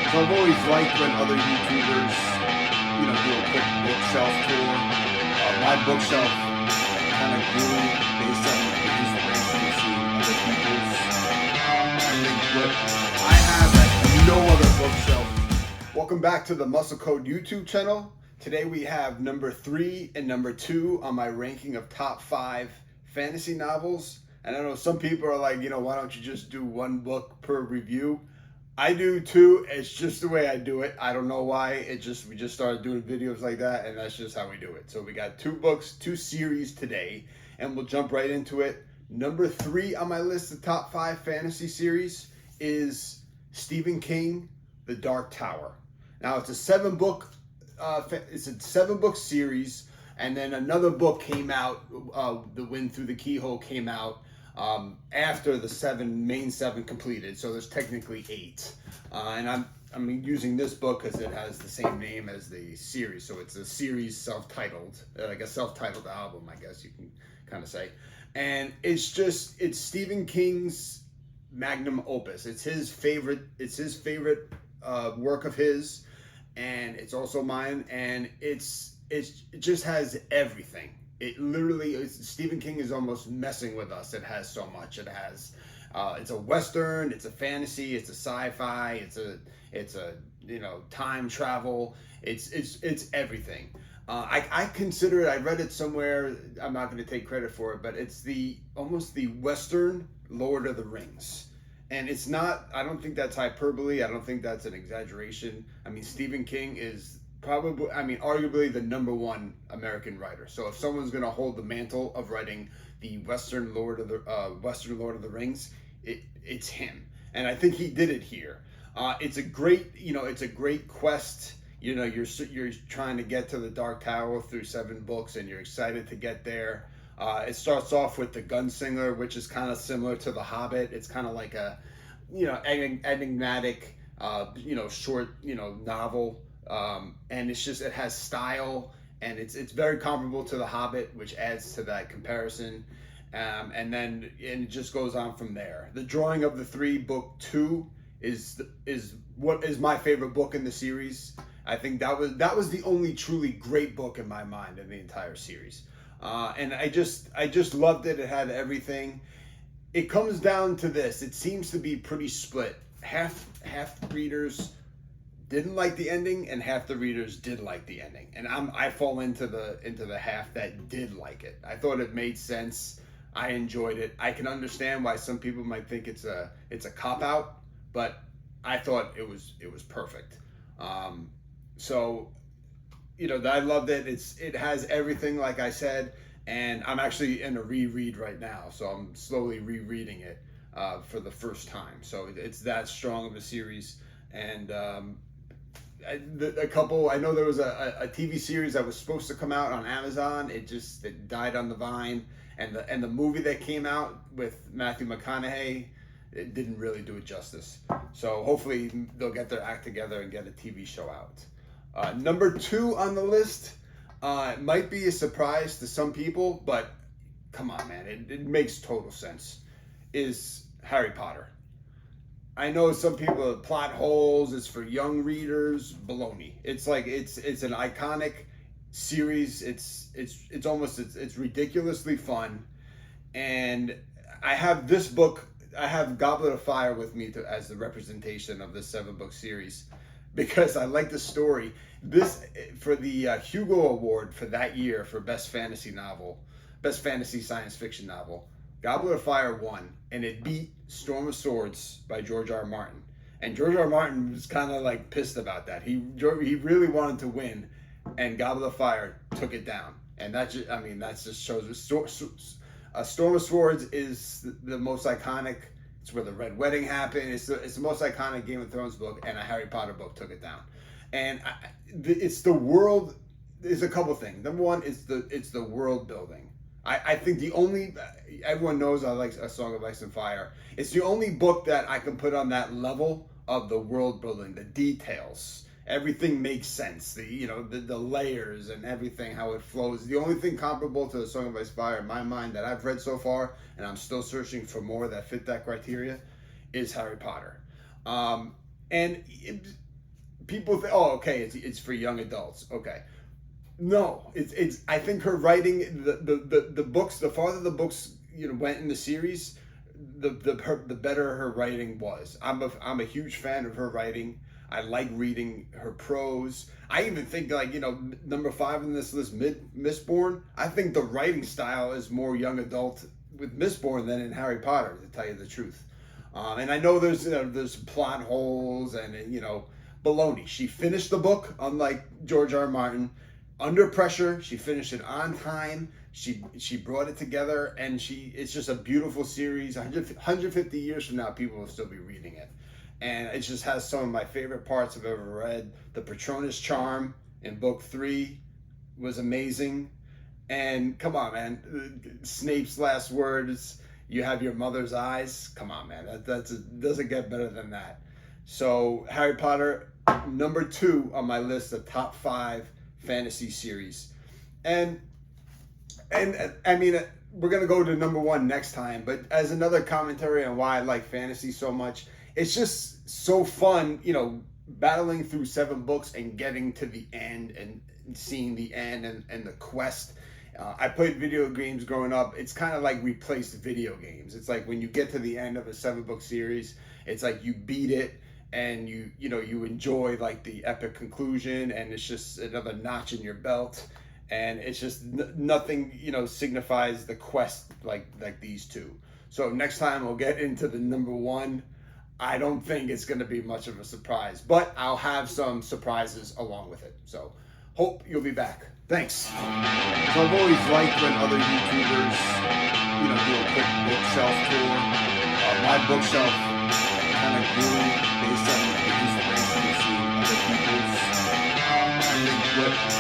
So I've always liked when other YouTubers, do a quick bookshelf tour. My bookshelf kind of grew based on the inspiration of seeing other people's. I think what I have at no other bookshelf. Welcome back to the Muscle Code YouTube channel. Today we have number 3 and number 2 on my ranking of top 5 fantasy novels. And I know some people are like, why don't you just do one book per review? I do too. It's just the way I do it. I don't know why. We just started doing videos like that, and that's just how we do it. So we got 2 books, 2 series today, and we'll jump right into it. Number 3 on my list of top 5 fantasy series is Stephen King, The Dark Tower. Now it's a 7-book series, and then another book came out. The Wind Through the Keyhole came out after the main seven completed, so there's technically 8. And I'm using this book because it has the same name as the series, so it's a series self-titled, like a self-titled album, I guess you can kind of say. And it's Stephen King's magnum opus. It's his favorite work of his, and it's also mine. And it just has everything. It literally is. Stephen King is almost messing with us. It has so much. It has, it's a Western, it's a fantasy, it's a sci-fi, it's a time travel. It's everything. I consider it. I read it somewhere. I'm not going to take credit for it, but it's almost the Western Lord of the Rings. And it's not. I don't think that's hyperbole. I don't think that's an exaggeration. I mean, Stephen King is arguably the number 1 American writer. So if someone's going to hold the mantle of writing the Western Lord of the Rings, it's him. And I think he did it here. It's a great quest. You're trying to get to the Dark Tower through 7 books, and you're excited to get there. It starts off with the Gunslinger, which is kind of similar to The Hobbit. It's kind of like a, enigmatic, short, novel. And it has style, and it's very comparable to The Hobbit, which adds to that comparison. And it just goes on from there. The Drawing of the Three, book 2, is what is my favorite book in the series. I think that was the only truly great book in my mind in the entire series. And I just loved it. It had everything. It comes down to this. It seems to be pretty split. Half readers didn't like the ending, and half the readers did like the ending. And I fall into the half that did like it. I thought it made sense. I enjoyed it. I can understand why some people might think it's a cop out, but I thought it was perfect. So I loved it. It has everything, like I said, and I'm actually in a reread right now, so I'm slowly rereading it for the first time. So it's that strong of a series. And I know there was a TV series that was supposed to come out on Amazon. It died on the vine, and the movie that came out with Matthew McConaughey, it didn't really do it justice. So hopefully they'll get their act together and get a TV show out. Number 2 on the list, it might be a surprise to some people, but come on, man, it makes total sense, is Harry Potter. I know some people have plot holes, it's for young readers, baloney. It's like it's an iconic series. It's ridiculously fun. And I have this book, I have Goblet of Fire with me as the representation of this 7-book series, because I like the story. This, for the Hugo Award for that year for Best Fantasy Science Fiction Novel, Goblet of Fire won, and it beat Storm of Swords by George R. R. Martin. And George R. R. Martin was kind of like pissed about that. He really wanted to win, and Goblet of Fire took it down. And that just shows Storm of Swords is the most iconic. It's where the Red Wedding happened. It's the most iconic Game of Thrones book, and a Harry Potter book took it down. And it's the world. There's a couple things. Number one, it's the world building. I think everyone knows I like A Song of Ice and Fire. It's the only book that I can put on that level of the world building, the details. Everything makes sense. The layers and everything, how it flows. The only thing comparable to A Song of Ice and Fire in my mind that I've read so far, and I'm still searching for more that fit that criteria, is Harry Potter. And people think, oh, okay, it's for young adults. Okay. No, it's. I think her writing, the books, the farther the books went in the series, the better her writing was. I'm a huge fan of her writing. I like reading her prose. I even think like number 5 in this list, Mistborn. I think the writing style is more young adult with Mistborn than in Harry Potter, to tell you the truth. And I know there's plot holes and baloney. She finished the book, unlike George R. R. Martin. Under pressure, she finished it on time. She brought it together, and it's just a beautiful series. 150 years from now, people will still be reading it, and it just has some of my favorite parts I've ever read. The Patronus charm in book 3 was amazing, and come on, man, Snape's last words. You have your mother's eyes. Come on, man, that doesn't get better than that. So Harry Potter, number 2 on my list of top 5 fantasy series, and I mean, we're gonna go to number 1 next time, but as another commentary on why I like fantasy so much, it's just so fun, battling through 7 books and getting to the end and seeing the end and the quest. I played video games growing up. It's kind of like replaced video games. It's like when you get to the end of a 7-book series, it's like you beat it, and you enjoy like the epic conclusion, and it's just another notch in your belt, and it's just nothing signifies the quest like these two. So next time we'll get into the number 1. I don't think it's going to be much of a surprise, but I'll have some surprises along with it. So hope you'll be back. Thanks. So I've always liked when other YouTubers do a quick bookshelf tour. My bookshelf kind of grew based on the inspiration of seeing other people's. I think what